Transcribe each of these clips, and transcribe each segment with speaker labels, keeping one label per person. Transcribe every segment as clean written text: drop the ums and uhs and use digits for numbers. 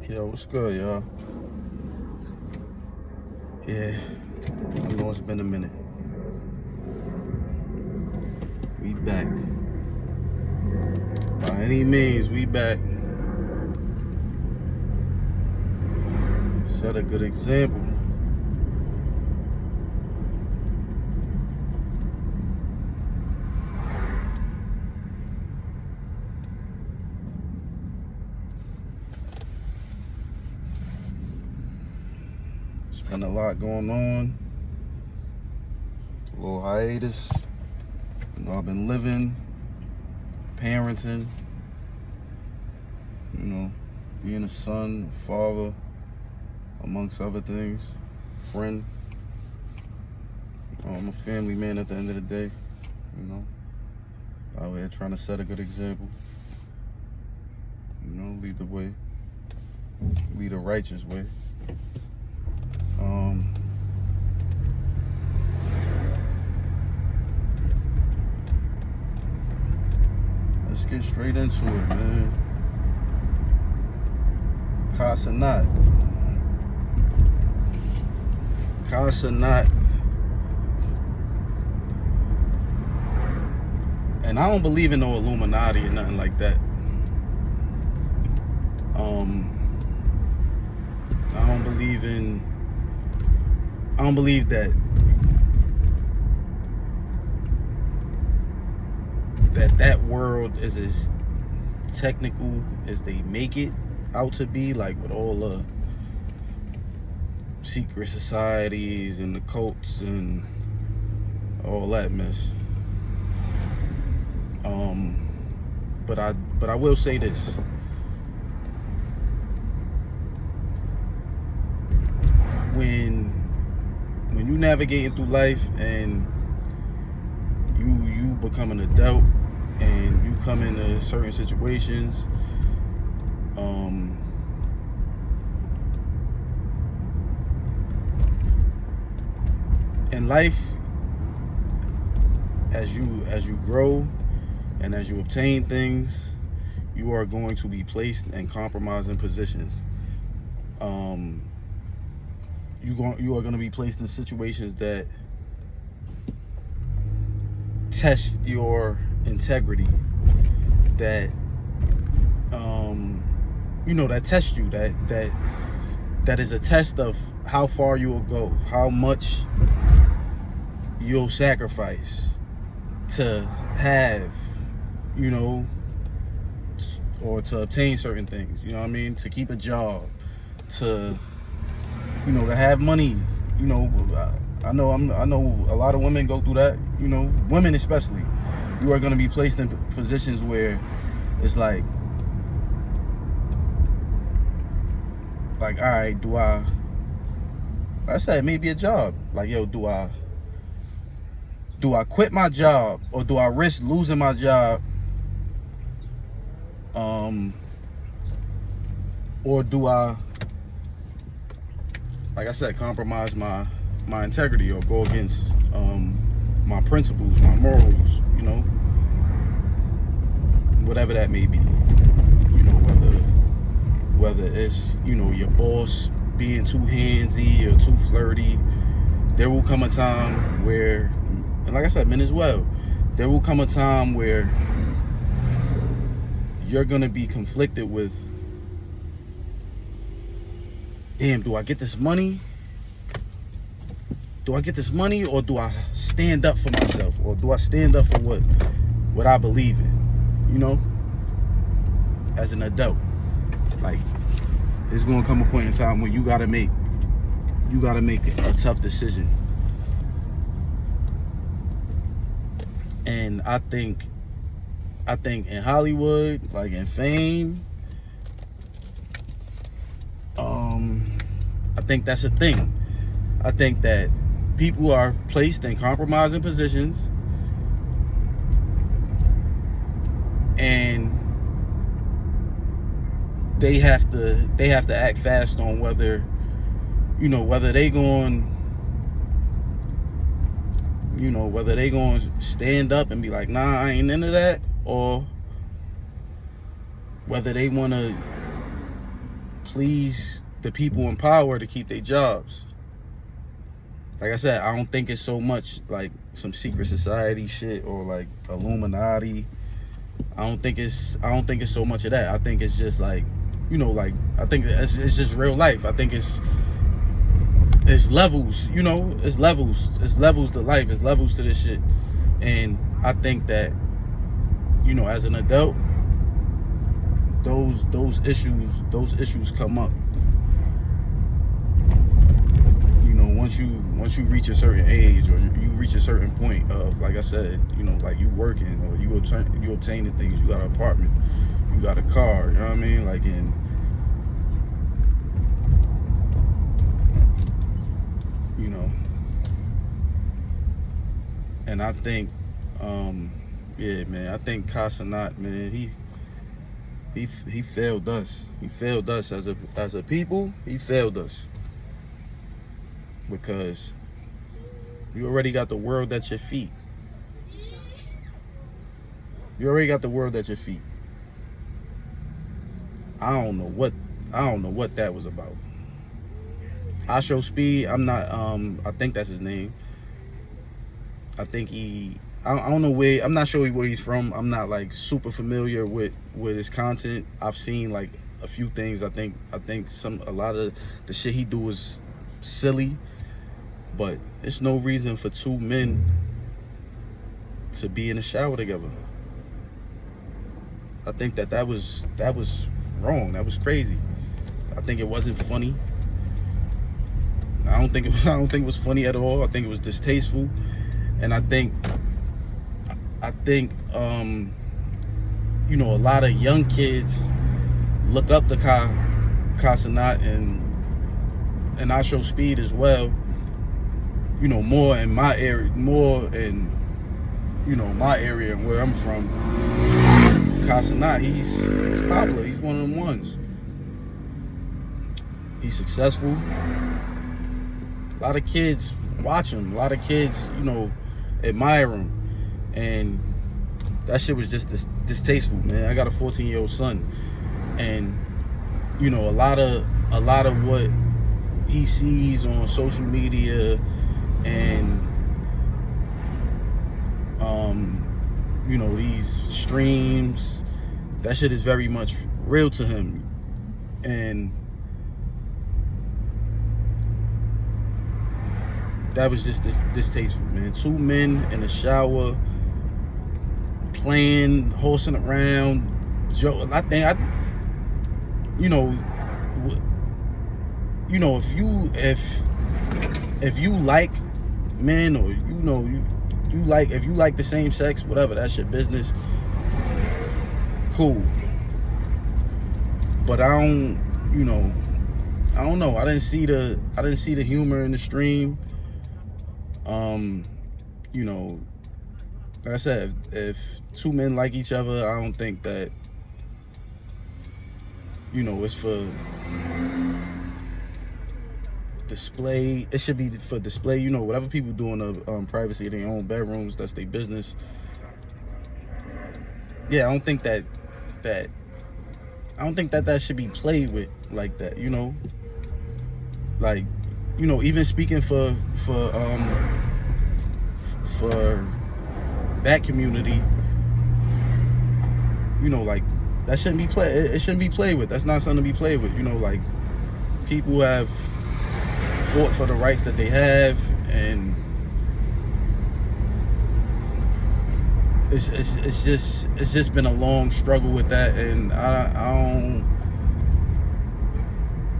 Speaker 1: Yo, what's good, y'all? Yeah, I know it's been a minute. We back. By any means, we back. Set a good example. It's been a lot going on. A little hiatus. You know, I've been living, parenting, you know, being a son, father, amongst other things, friend. I'm a family man at the end of the day, you know, out here trying to set a good example, you know, lead the way, lead a righteous way. Let's get straight into it, man. Cenat. And I don't believe in no Illuminati or nothing like that. I don't believe that world is as technical as they make it out to be, like with all the secret societies and the cults and all that mess. But I will say this. When you navigating through life and you become an adult and you come into certain situations, in life, as you grow and as you obtain things, you are going to be placed in compromising positions. You are going to be placed in situations that test your integrity, that that test you, that is a test of how far you will go, how much you'll sacrifice to have, or to obtain certain things, you know what I mean? To keep a job, to have money, I know a lot of women go through that, women especially. You are going to be placed in positions where it's like, all right, I said maybe a job. Like, yo, do I quit my job, or do I risk losing my job? Or do I, like I said, compromise my integrity, or go against my principles, my morals, whatever that may be. Whether it's, your boss being too handsy or too flirty, there will come a time where, and like I said, men as well, there will come a time where you're gonna be conflicted with, damn, do I get this money? Or do I stand up for myself? Or do I stand up for what I believe in? As an adult. Like, it's gonna come a point in time when you gotta make a tough decision. And I think in Hollywood, like in fame, I think that's a thing. I think that people are placed in compromising positions, and they have to act fast on whether they going to stand up and be like, nah, I ain't into that, or whether they want to please the people in power to keep their jobs. Like I said, I don't think it's so much like some secret society shit or like Illuminati. I don't think it's so much of that. I think it's just like, you know, like I think it's just real life. I think it's levels, you know, it's levels to life, it's levels to this shit. And I think that, you know, as an adult, those issues come up. You know, once you reach a certain age, or you reach a certain point of, like I said, you know, like you working, or you obtaining things, you got an apartment, you got a car, you know what I mean? Like, in you know, and I think yeah, man, I think Cenat, man, he failed us. He failed us as a people. He failed us because you already got the world at your feet. You already got the world at your feet. I don't know what that was about. Ishowspeed, I'm not I think that's his name. I think I don't know where, I'm not sure where he's from. I'm not like super familiar with his content. I've seen like a few things. I think a lot of the shit he do is silly, but it's no reason for two men to be in the shower together. I think that was wrong. That was crazy. I think it wasn't funny. I don't think it was funny at all. I think it was distasteful, and I think you know, a lot of young kids look up to Cenat and Ishowspeed as well. You know, more in my area, you know, my area where I'm from. Cenat, he's popular. He's one of them ones. He's successful. A lot of kids watch him. A lot of kids, you know, admire him. And that shit was just distasteful, man. I got a 14-year-old son, and you know, a lot of what he sees on social media, and you know, these streams, that shit is very much real to him. And that was just distasteful, man. Two men in the shower, playing, horsing around. I think you know, if you like men, or you know, if you like the same sex, whatever, that's your business. Cool. But I don't know. I didn't see the humor in the stream. You know, like I said, if two men like each other, I don't think that, you know, it's for display. It should be for display. You know, whatever people do in the privacy of their own bedrooms, that's their business. Yeah, I don't think that should be played with like that. You know, like, you know, even speaking for that community, you know, like, that shouldn't be played. It shouldn't be played with. That's not something to be played with. You know, like, people have fought for the rights that they have, and it's just been a long struggle with that. And I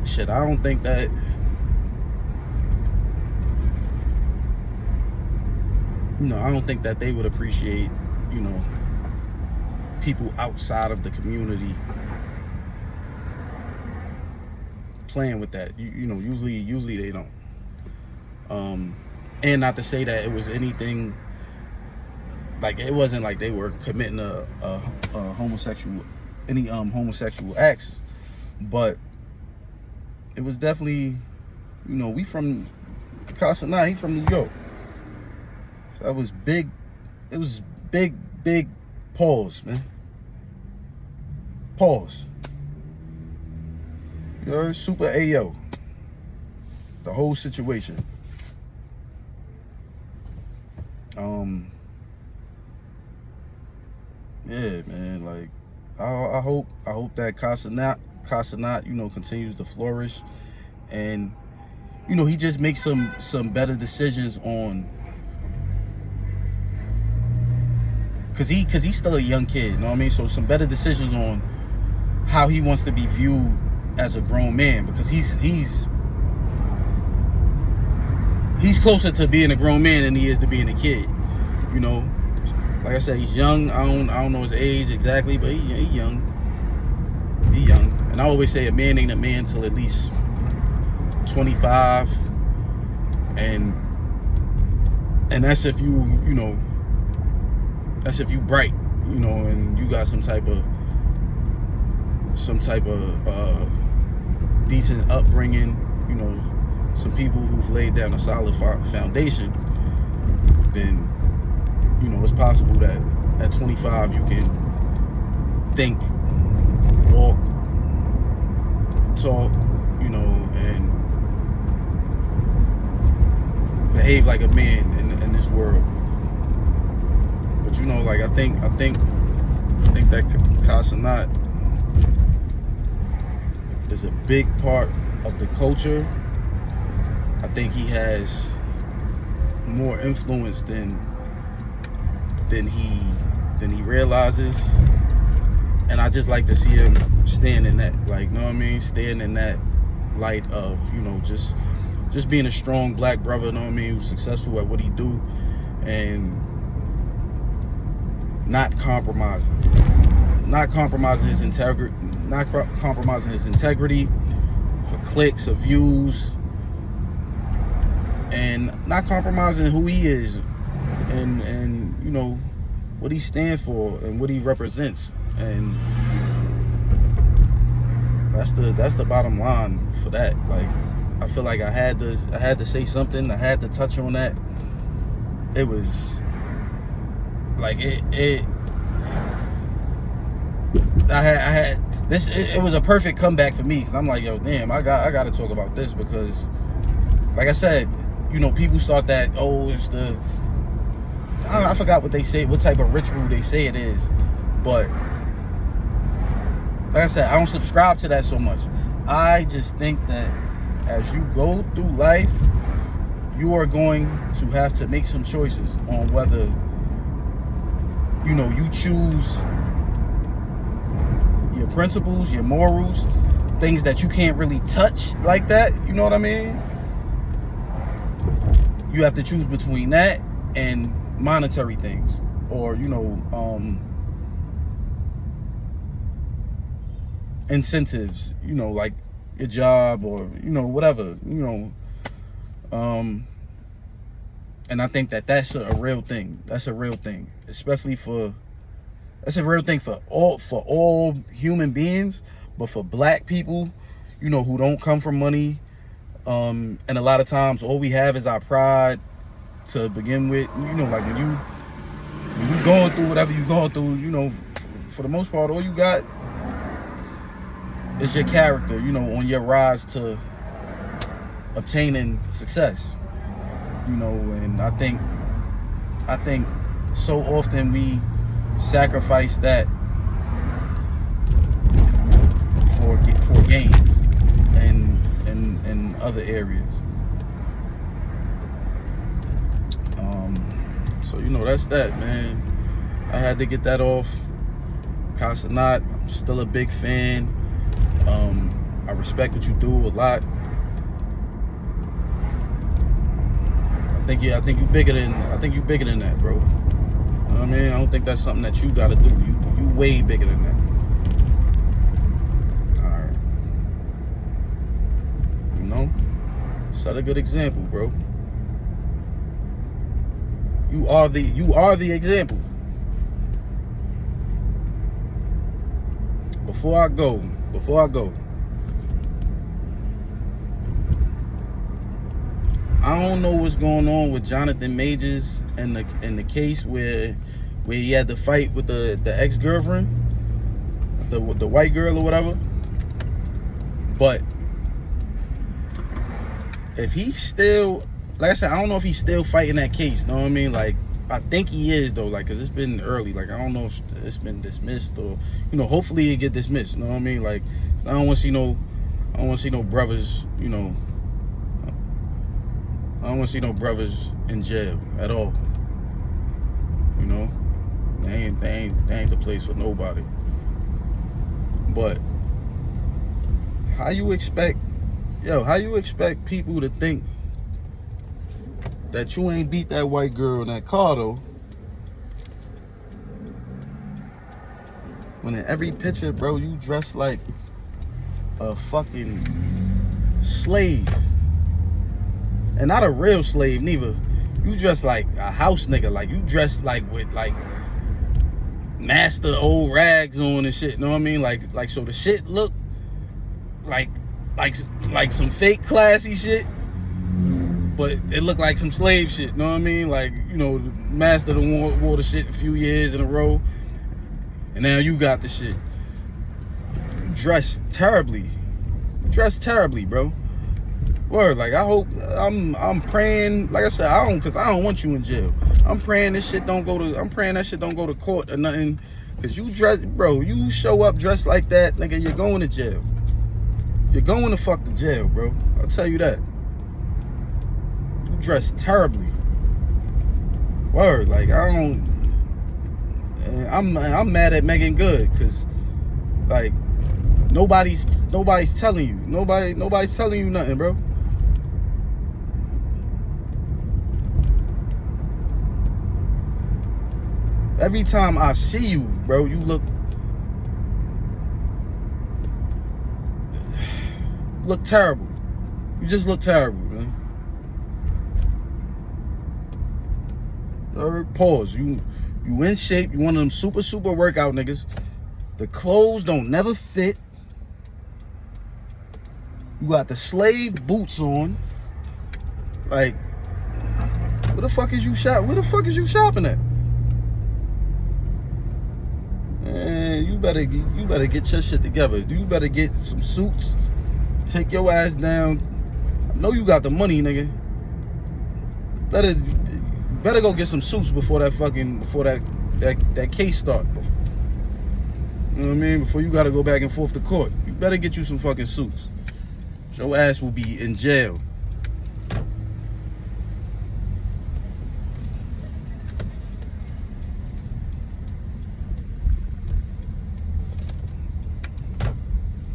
Speaker 1: don't think that, you know, I don't think that they would appreciate, you know, people outside of the community playing with that. You know, usually they don't. And not to say that it was anything, like, it wasn't like they were committing a homosexual acts, but it was definitely, you know, we from Cenat, he from New York. So that was big. It was big pause, man. Pause. You're super AO. The whole situation. Yeah, man. Like, I hope that Cenat, you know, continues to flourish, and you know, he just makes some better decisions on, cause he's still a young kid, you know what I mean? So some better decisions on how he wants to be viewed as a grown man, because he's closer to being a grown man than he is to being a kid, you know. Like I said, he's young. I don't know his age exactly, but he's young. He's young. And I always say a man ain't a man till at least 25. And that's if you know, that's if you bright, you know, and you got some type of decent upbringing, you know, some people who've laid down a solid foundation. Then, you know, it's possible that at 25 you can think, walk, talk, you know, and behave like a man in this world. But you know, like I think that Cenat is a big part of the culture. I think he has more influence than he realizes, and I just like to see him stand in that, like, you know what I mean, stand in that light of, you know, just being a strong black brother, you know what I mean, who's successful at what he do, and not compromising his integrity for clicks or views, and not compromising who he is, and you know, what he stands for and what he represents. And that's the bottom line for that. Like, I feel like I had to say something. I had to touch on that. It was like it was a perfect comeback for me, because I'm like, yo, damn, I got to talk about this, because like I said, you know, people start that, oh, it's the, I forgot what they say, what type of ritual they say it is, but like I said, I don't subscribe to that so much. I just think that as you go through life, you are going to have to make some choices on whether, you know, you choose your principles, your morals, things that you can't really touch like that, you know what I mean? You have to choose between that and monetary things, or, you know, incentives, you know, like your job, or, you know, whatever, you know. And I think that that's a real thing. That's a real thing, especially that's a real thing for all human beings, but for black people, you know, who don't come from money, and a lot of times all we have is our pride to begin with. You know, like when you going through whatever you're going through, you know, for the most part, all you got is your character, you know, on your rise to obtaining success, you know. And I think so often we sacrifice that for gains in other areas. So, you know, that's that, man. I had to get that off. Cenat, I'm still a big fan. I respect what you do a lot. I think you bigger than that, bro. You know what I mean? I don't think that's something that you gotta do. You way bigger than that. Alright. You know? Set a good example, bro. You are the example. Before I go, I don't know what's going on with Johnathan Majors and the case where he had to fight with the ex-girlfriend, the white girl or whatever. But if he's still, like I said, I don't know if he's still fighting that case. Know what I mean? Like, I think he is though. Like, cause it's been early. Like, I don't know if it's been dismissed or, you know, hopefully it get dismissed. You know what I mean? Like, I don't want to see no brothers. You know, I don't want to see no brothers in jail at all. You know, they ain't the place for nobody. But how you expect people to think that you ain't beat that white girl in that car though, when in every picture, bro, you dress like a fucking slave, and not a real slave neither. You dress like a house nigga. Like, you dress like with like master old rags on and shit. Know what I mean? Like so the shit look like some fake classy shit, but it looked like some slave shit. Know what I mean? Like, you know, the master done wore the shit a few years in a row, and now you got the shit. You dress terribly. Bro. Word. Like, I hope, I'm praying, like I said, cause I don't want you in jail. I'm praying that shit don't go to court or nothing. Cause you dress, bro, you show up dressed like that, nigga, you're going to jail. You're going to fuck the jail, bro. I'll tell you that. You dress terribly. Word. Like, I'm mad at Megan Good, cause like nobody's telling you. Nobody's telling you nothing, bro. Every time I see you, bro, you look terrible. You just look terrible, man. Pause. You in shape. You one of them super workout niggas. The clothes don't never fit. You got the slave boots on. Like, where the fuck is you shopping at? Man, you better get your shit together. You better get some suits. Take your ass down. I know you got the money, nigga. Better go get some suits before that case start. You know what I mean? Before you gotta go back and forth to court. You better get you some fucking suits. Your ass will be in jail.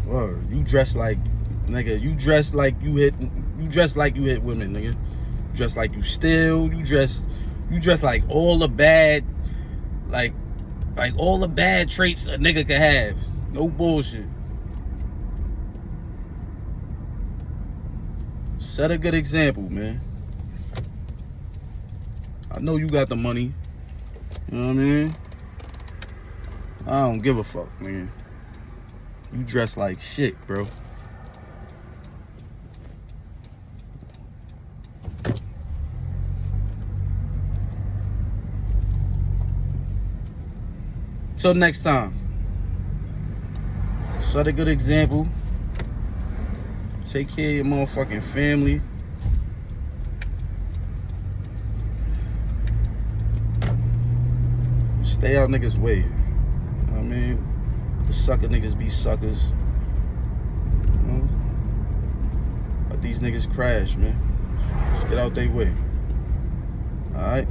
Speaker 1: Word. You dress like, nigga, you dress like you hit women, nigga. You dress like you steal. You dress like all the bad, like all the bad traits a nigga could have. No bullshit. Set a good example, man. I know you got the money. You know what I mean? I don't give a fuck, man. You dress like shit, bro. Till next time. Set a good example. Take care of your motherfucking family. Stay out niggas' way. You know what I mean? The sucker niggas be suckers. You know? Let these niggas crash, man. Just get out their way. Alright?